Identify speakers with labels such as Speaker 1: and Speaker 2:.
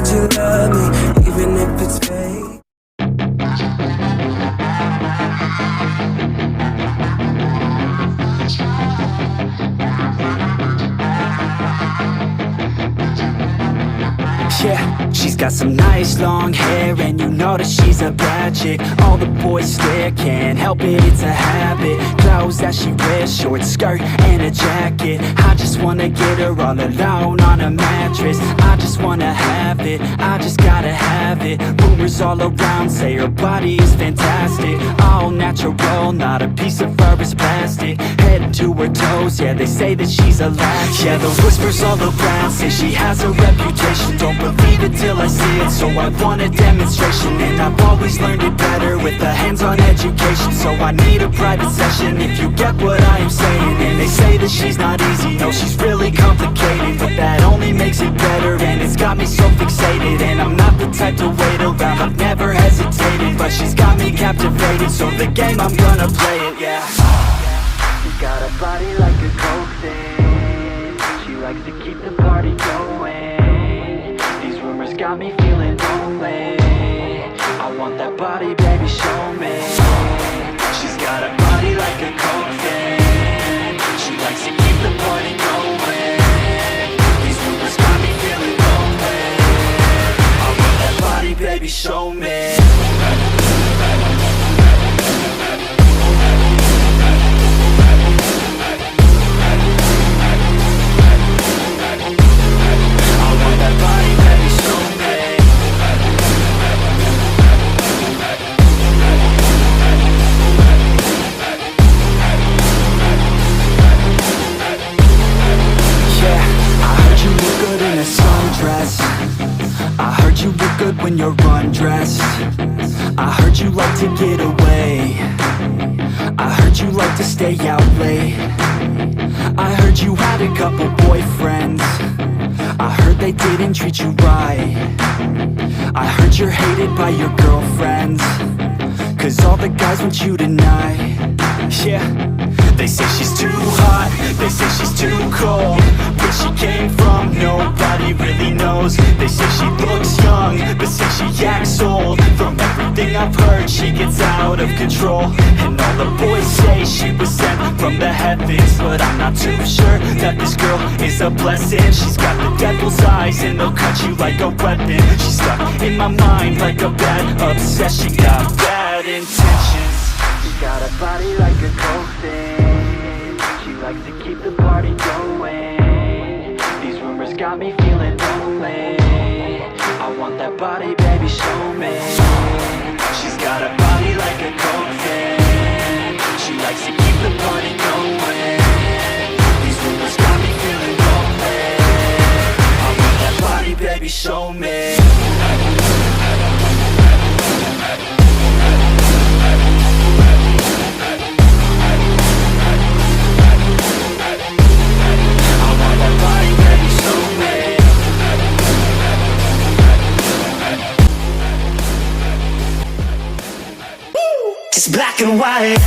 Speaker 1: that you love me, even if it's fake.
Speaker 2: Yeah, she's got some nice long hair, and you know that she's a bad chick. All the boys stare, can't help it, it's a habit. Clothes that she wears, short skirt and a jacket. I just wanna get her all alone on a mattress. I just wanna have it, I just gotta have it. Rumors all around say her body is fantastic. All natural, not a piece of fur is plastic. Head to her toes, yeah, they say that she's a latch. Yeah, the whispers all around say she has a reputation. Don't believe it till I see it, so I want a demonstration. And I've always learned it better with a hands-on education. So I need a private session if you get what I am saying. And they say that she's not easy, no, she's really complicated. But that only makes it better, and it's got me so fixated. And I'm not the type to wait around, I've never hesitated. But she's got me captivated, so the game, I'm gonna play it, yeah. She's got a body like a coke thing. She likes to keep the party going. Rumors got me feeling lonely. I want that body, baby, show me. She's got a body like a coke fan. She likes to keep the party going. These rumors got me feeling lonely. I want that body, baby, show me. When you're undressed, I heard you like to get away. I heard you like to stay out late. I heard you had a couple boyfriends. I heard they didn't treat you right. I heard you're hated by your girlfriends, 'cause all the guys want you tonight. Yeah, they say she's too hot, they say she's too cold. Where she came from, nobody really knows. They say she looks young, but say she acts old. From everything I've heard, she gets out of control. And all the boys say she was sent from the heavens, but I'm not too sure that this girl is a blessing. She's got the devil's eyes, and they'll cut you like a weapon. She's stuck in my mind like a bad obsession. Got bad intentions. She's got a body like a coke thing. She likes to keep the party going. These rumors got me feeling lonely. I want that body, baby, show me. She's got a body like a coke fan. She likes to keep the party going. These rumors got me feeling lonely. I want that body, baby, show me. It's black and white.